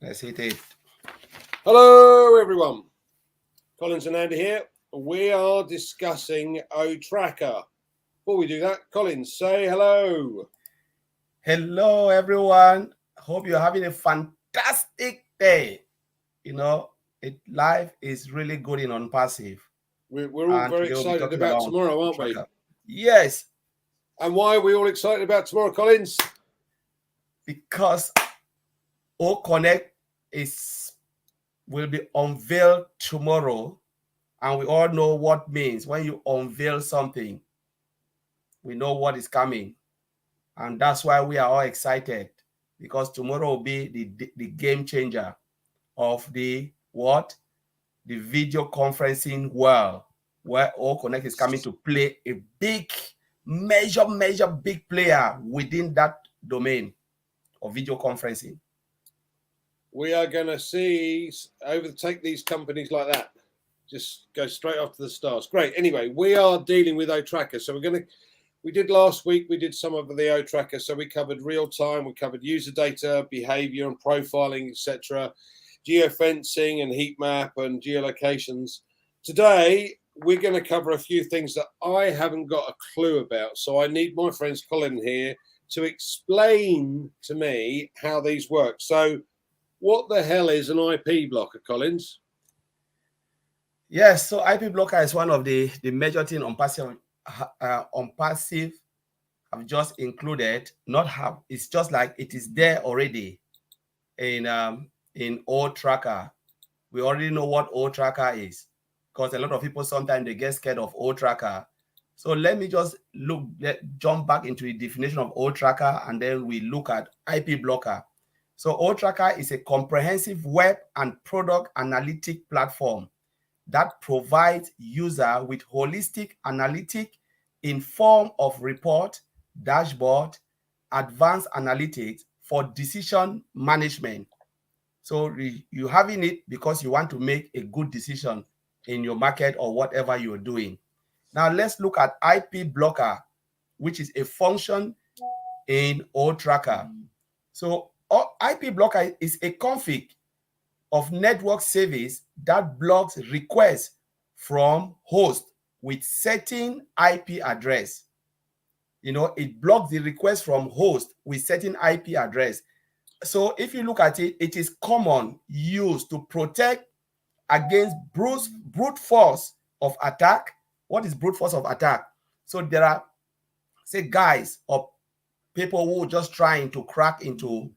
Let's hit it. Hello, everyone. Collins and Andy here. We are discussing OTracker. Before we do that, Collins, say hello. Hello, everyone. Hope you're having a fantastic day. Life is really good in Unpassive. We're all And very today we'll be excited talking about about tomorrow, aren't we? OTracker. Yes, And why are we all excited about tomorrow, Collins? because OConnect will be unveiled tomorrow. And we all know what means when you unveil something. We know what is coming. And that's why we are all excited, because tomorrow will be the game changer of the video conferencing world, where OConnect is coming to play a big, major big player within that domain of video conferencing. We are going to overtake these companies like that. Just go straight off to the stars. Great. Anyway, we are dealing with OTracker. So we did last week, we did some of the OTracker. So we covered real time, we covered user data, behavior and profiling, etc., geofencing and heat map and geolocations. Today, we're going to cover a few things that I haven't got a clue about. So I need my friends Colin here to explain to me how these work. So what the hell is an IP blocker, Collins? Yes, so IP blocker is one of the major things on passive I've just included. Not have, it's just like it is there already in OTracker. We already know what OTracker is, because a lot of people sometimes they get scared of OTracker. So let me just jump back into the definition of OTracker, and then we look at IP blocker. So OTracker is a comprehensive web and product analytic platform that provides user with holistic analytic in form of report, dashboard, advanced analytics for decision management. So you having it because you want to make a good decision in your market or whatever you're doing. Now let's look at IP blocker, which is a function in OTracker. So IP blocker is a config of network service that blocks requests from host with certain IP address. It blocks the request from host with certain IP address. So if you look at it, it is common used to protect against brute force of attack. What is brute force of attack? So there are, say, guys or people who are just trying to crack into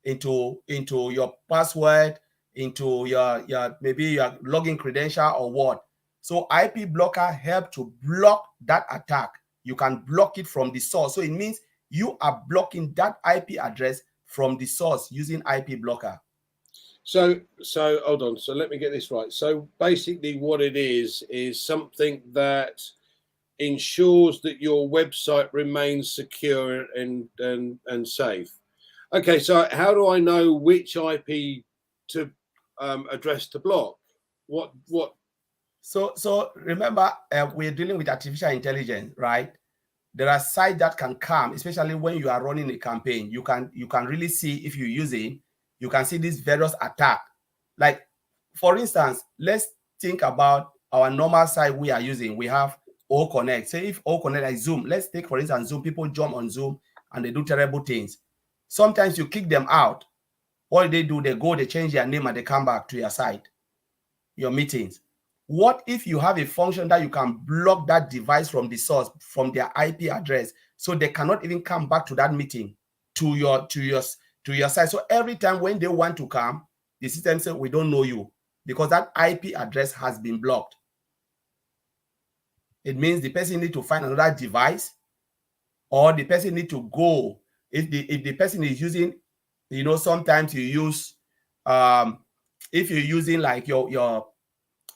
your password, into your maybe your login credential or what. So IP blocker help to block that attack. You can block it from the source. So it means you are blocking that IP address from the source using IP blocker. So hold on. So let me get this right. So basically what it is something that ensures that your website remains secure and safe. Okay, so how do I know which IP to address to block? What? So remember, we're dealing with artificial intelligence, right? There are sites that can come, especially when you are running a campaign. You can really see, if you're using, you can see these various attacks. Like, for instance, let's think about our normal site we are using. We have OConnect. Say if OConnect like Zoom, let's take for instance Zoom. People jump on Zoom and they do terrible things. Sometimes you kick them out. What do? They go, they change their name, and they come back to your site, your meetings. What if you have a function that you can block that device from the source, from their IP address, so they cannot even come back to that meeting, to your site? So every time when they want to come, the system says, we don't know you, because that IP address has been blocked. It means the person need to find another device, or the person need to go. If the person is using, sometimes you use, if you're using like your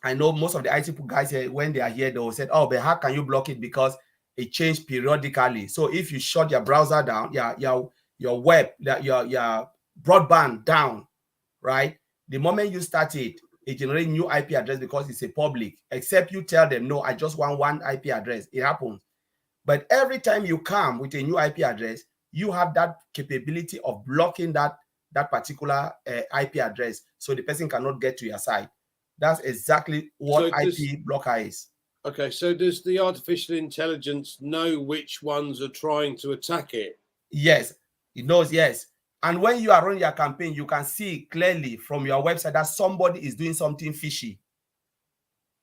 I know most of the IT guys here, when they are here, they will say, oh, but how can you block it? Because it changes periodically. So if you shut your browser down, your web, your broadband down, right? The moment you start it generates new IP address, because it's a public, except you tell them, no, I just want one IP address. It happens. But every time you come with a new IP address, you have that capability of blocking that that particular IP address, so the person cannot get to your site. That's exactly what IP blocker is. Okay, so does the artificial intelligence know which ones are trying to attack it? Yes, it knows, yes. And when you are running your campaign, you can see clearly from your website that somebody is doing something fishy.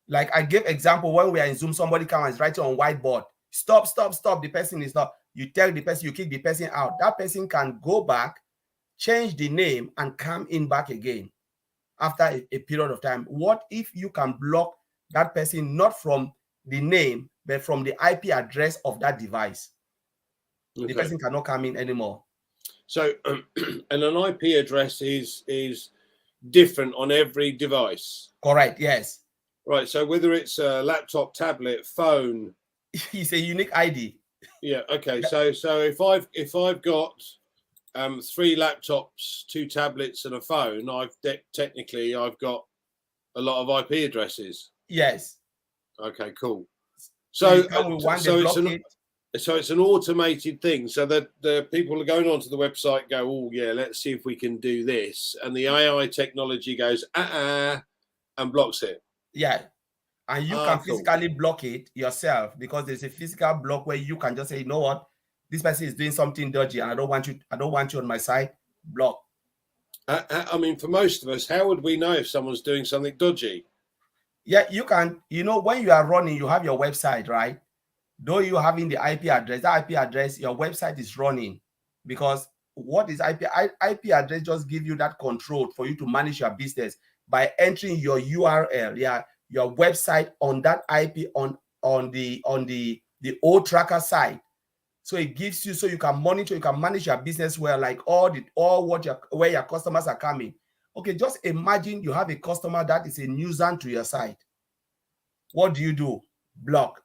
Like I gave example, when we are in Zoom, somebody comes and is writing on whiteboard, stop, stop, stop. The person is not. You tell the person, you kick the person out. That person can go back, change the name, and come in back again after a period of time. What if you can block that person not from the name, but from the IP address of that device? Okay. The person cannot come in anymore. So, and an IP address is different on every device. Correct. Yes. Right. So whether it's a laptop, tablet, phone, it's a unique ID. Yeah. Okay. Yeah. So if I've got 3 laptops, 2 tablets, and a phone, technically I've got a lot of IP addresses. Yes. Okay. Cool. So it's an automated thing, so that the people are going onto the website go, oh yeah, let's see if we can do this, and the AI technology goes and blocks it. Yeah, and you can physically block it yourself, because there's a physical block where you can just say, you know what, this person is doing something dodgy, and I don't want you on my site. Block. I mean, for most of us, how would we know if someone's doing something dodgy? Yeah, you can. You know, when you are running, you have your website, right? Though you having the IP address, that IP address, your website is running, because what is IP? IP address just give you that control for you to manage your business by entering your URL, your website on that IP on the OTracker site. So it gives you, so you can monitor, you can manage your business well, like where your customers are coming. Okay, just imagine you have a customer that is a nuisance to your site. What do? Block.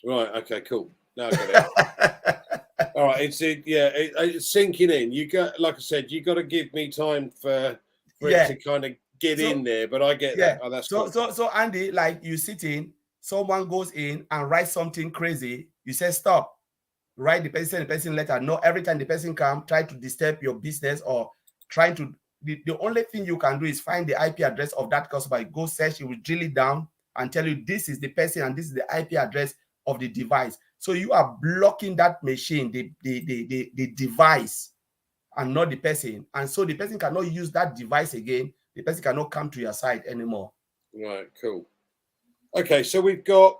Right. Okay. Cool. Now I get it. All right. It's sinking in. You got, like I said, you got to give me time for it to kind of get in there. But I get that. Oh, that's cool. So Andy, like you sit in, someone goes in and writes something crazy. You say stop. Write the person letter. No, every time the person come, try to disturb your business or trying to. The only thing you can do is find the IP address of that customer. Go search. It will drill it down and tell you this is the person and this is the IP address of the device. So you are blocking that machine, the device, and not the person. And so the person cannot use that device again. The person cannot come to your site anymore. Right, cool. Okay, so we've got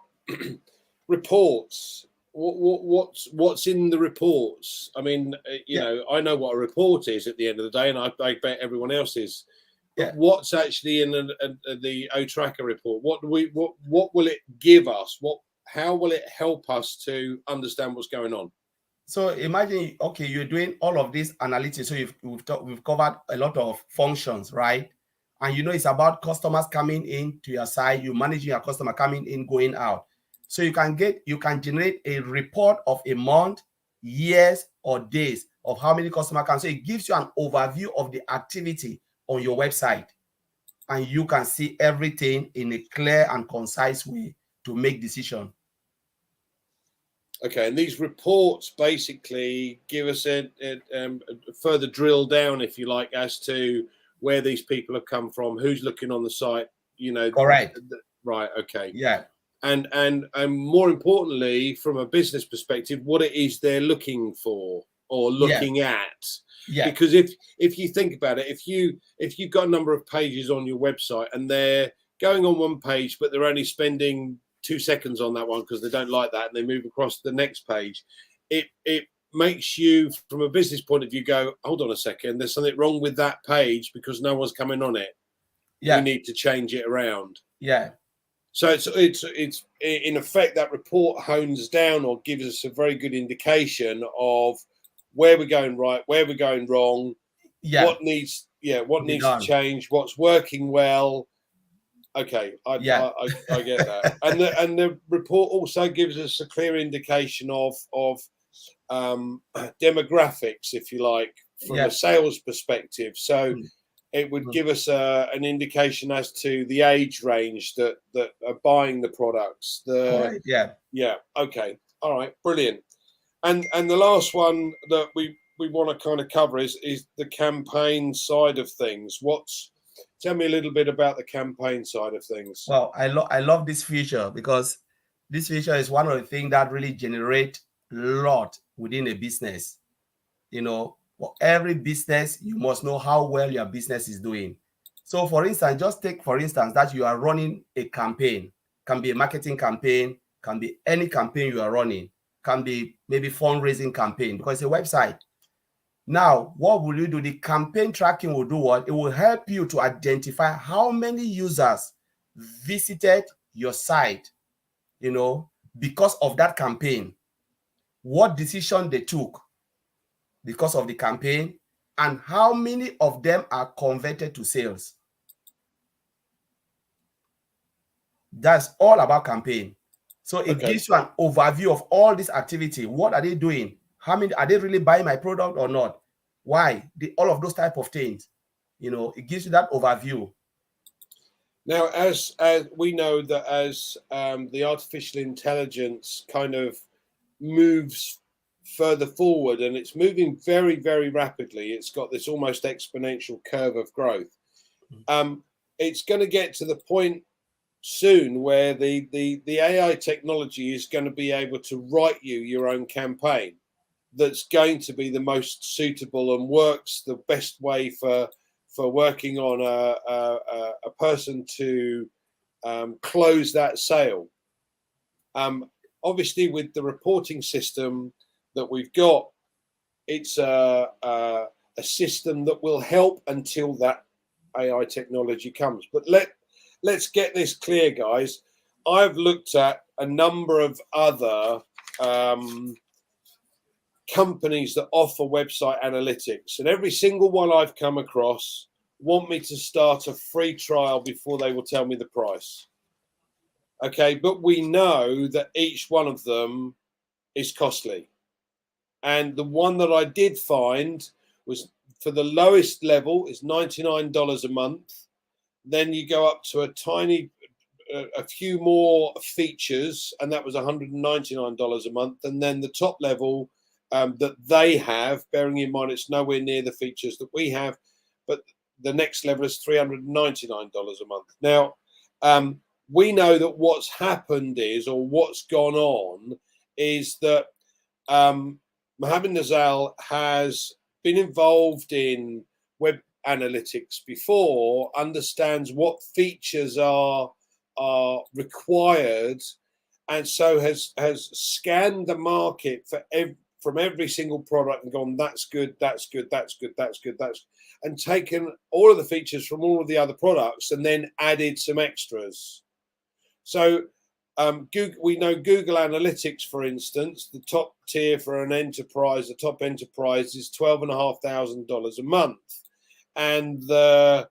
reports. What's in the reports? I mean, you know, I know what a report is at the end of the day, and I bet everyone else is. But what's actually in the OTracker report? What will it give us? How will it help us to understand what's going on? So imagine, okay, you're doing all of this analytics. So we've covered a lot of functions, right? And you know, it's about customers coming in to your site. You're managing your customer coming in, going out. So you can generate a report of a month, years, or days of how many customers come. So it gives you an overview of the activity on your website, and you can see everything in a clear and concise way to make decision. Okay, and these reports basically give us a further drill down, if you like, as to where these people have come from, who's looking on the site, you know. Correct. Right. Okay. Yeah. And more importantly, from a business perspective, what it is they're looking for or looking at. Yeah. Because if you think about it, if you've got a number of pages on your website and they're going on one page, but they're only spending 2 seconds on that one because they don't like that, and they move across to the next page, it makes you, from a business point of view, go, hold on a second, there's something wrong with that page because no one's coming on it. Yeah, we need to change it around. Yeah. So it's in effect, that report hones down or gives us a very good indication of where we're going right, where we're going wrong, what needs to change, what's working well. Okay, I get that, and the report also gives us a clear indication of demographics, if you like, from a sales perspective. So it would give us an indication as to the age range that are buying the products. Okay, all right, brilliant. And the last one that we want to kind of cover is the campaign side of things. Tell me a little bit about the campaign side of things. Well, I love this feature because this feature is one of the things that really generate a lot within a business. For every business, you must know how well your business is doing. So for instance, just take for instance that you are running a campaign, can be a marketing campaign, can be any campaign you are running, can be maybe fundraising campaign because it's a website. Now, what will you do? The campaign tracking will do what? It will help you to identify how many users visited your site, because of that campaign, what decision they took because of the campaign, and how many of them are converted to sales. That's all about campaign. So it gives you an overview of all this activity. What are they doing? How many are they really buying my product or not? Why? All of those type of things. It gives you that overview. Now, as we know that as the artificial intelligence kind of moves further forward, and it's moving very, very rapidly, it's got this almost exponential curve of growth. It's going to get to the point soon where the AI technology is going to be able to write you your own campaign that's going to be the most suitable and works the best way for working on a person to close that sale. Obviously, with the reporting system that we've got, it's a system that will help until that AI technology comes. But let's get this clear, guys. I've looked at a number of other companies that offer website analytics, and every single one I've come across want me to start a free trial before they will tell me the price. Okay, but we know that each one of them is costly. And the one that I did find was for the lowest level is $99 a month. Then you go up to a few more features, and that was $199 a month. And then the top level that they have, bearing in mind it's nowhere near the features that we have, but the next level is $399 a month. Now, we know that what's happened is, or what's gone on, is that Mohammed Nazal has been involved in web analytics before, understands what features are required, and so has scanned the market from every single product and gone, that's good, that's good, that's good, that's good, and taken all of the features from all of the other products and then added some extras. So we know Google Analytics, for instance, the top tier for an enterprise, the top enterprise is $12,500 a month. And the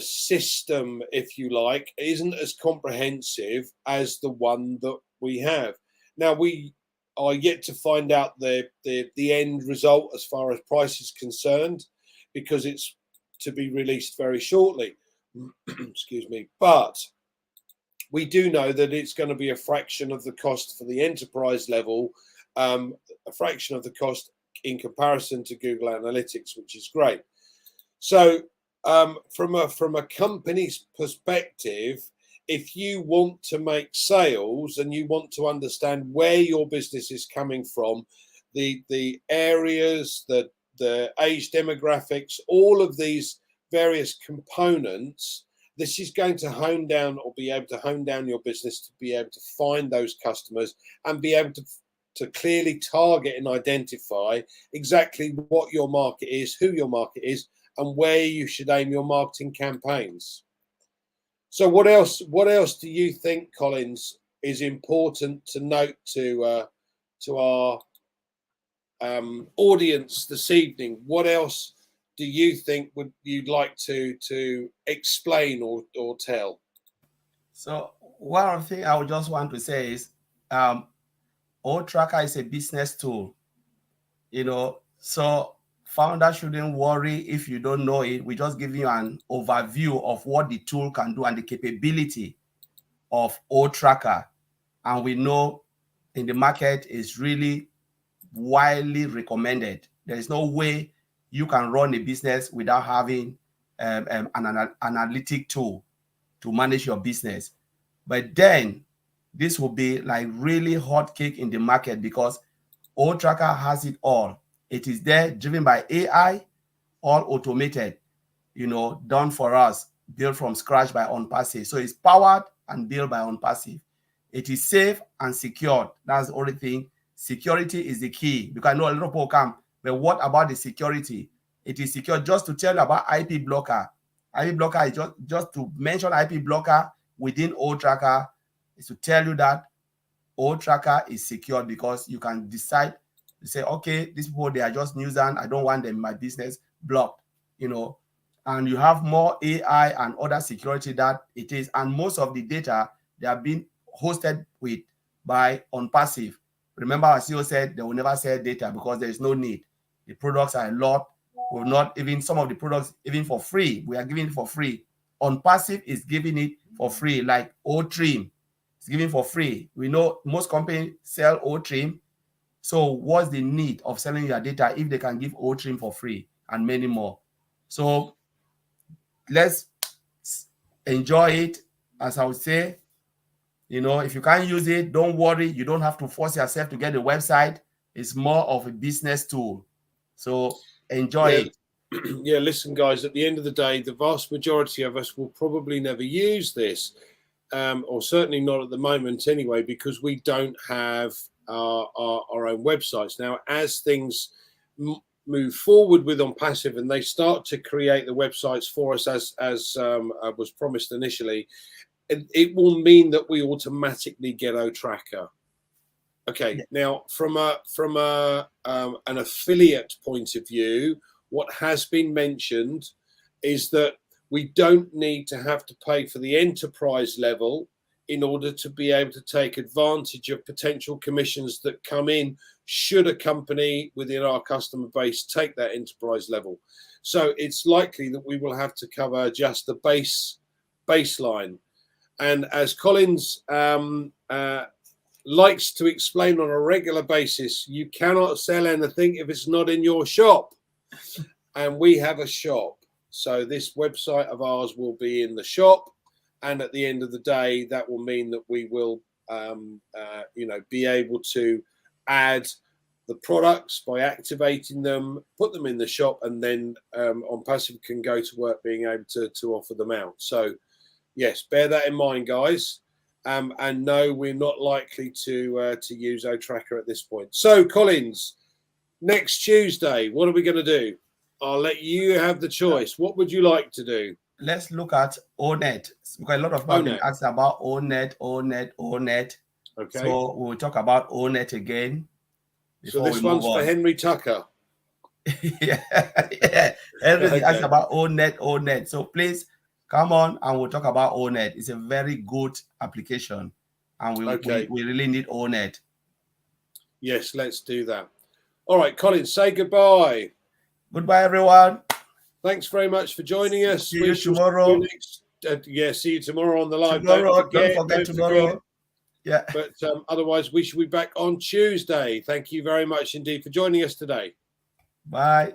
system, if you like, isn't as comprehensive as the one that we have. Now, we are yet to find out the end result as far as price is concerned, because it's to be released very shortly. Excuse me. But we do know that it's going to be a fraction of the cost for the enterprise level, a fraction of the cost in comparison to Google Analytics, which is great. So from a company's perspective, if you want to make sales and you want to understand where your business is coming from, the areas, the age demographics, all of these various components, this is going to hone down, or be able to hone down your business to be able to find those customers and be able to clearly target and identify exactly what your market is, who your market is, and where you should aim your marketing campaigns. So what else do you think, Collins, is important to note to our audience this evening? What else do you think you'd like to explain or tell? So one thing I would just want to say is OTracker is a business tool, so founders shouldn't worry if you don't know it. We just give you an overview of what the tool can do and the capability of OTracker. And we know in the market is really widely recommended. There is no way you can run a business without having an analytic tool to manage your business. But then this will be like really hot cake in the market because OTracker has it all. It is there, driven by AI, all automated, done for us, built from scratch by OnPassive. So it's powered and built by OnPassive. It is safe and secured. That's the only thing. Security is the key, because I know a lot of people come, but what about the security? It is secure. Just to tell you about IP blocker. IP blocker is just to mention IP blocker within OTracker is to tell you that OTracker is secure, because you can decide to say, okay, these people, they are just nuisance. I don't want them in my business, blocked, and you have more AI and other security that it is. And most of the data, they are being hosted by OnPassive. Remember, our CEO said they will never sell data because there is no need. The products are a lot. We're not even, some of the products even for free. We are giving it for free. OnPassive is giving it for free, like OTrim. It's giving for free. We know most companies sell OTrim. So what's the need of selling your data if they can give OTrim for free and many more? So let's enjoy it. As I would say, if you can't use it, don't worry. You don't have to force yourself to get a website. It's more of a business tool. So enjoy it. Yeah, listen, guys, at the end of the day, the vast majority of us will probably never use this, or certainly not at the moment anyway, because we don't have our own websites. Now, as things move forward with OnPassive and they start to create the websites for us as was promised initially, it will mean that we automatically get OTracker. Okay, yeah. Now from an affiliate point of view, what has been mentioned is that we don't need to have to pay for the enterprise level in order to be able to take advantage of potential commissions that come in should a company within our customer base take that enterprise level. So it's likely that we will have to cover just the baseline. And as Collins likes to explain on a regular basis, you cannot sell anything if it's not in your shop. And we have a shop. So this website of ours will be in the shop. And at the end of the day, that will mean that we will, be able to add the products by activating them, put them in the shop, and then OnPassive can go to work being able to offer them out. So, yes, bear that in mind, guys. And no, we're not likely to use OTracker at this point. So, Collins, next Tuesday, what are we going to do? I'll let you have the choice. What would you like to do? Let's look at ONet, because a lot of people have been asked about ONet. Okay. So we'll talk about ONet again. So this one's for Henry Tucker. yeah. Henry asked about ONet. So please come on and we'll talk about ONet. It's a very good application, and we really need ONet. Yes, let's do that. All right, Colin, say goodbye. Goodbye, everyone. Thanks very much for joining us. See you tomorrow. See you tomorrow on the live. Tomorrow, don't forget tomorrow. Yeah. But otherwise, we shall be back on Tuesday. Thank you very much indeed for joining us today. Bye.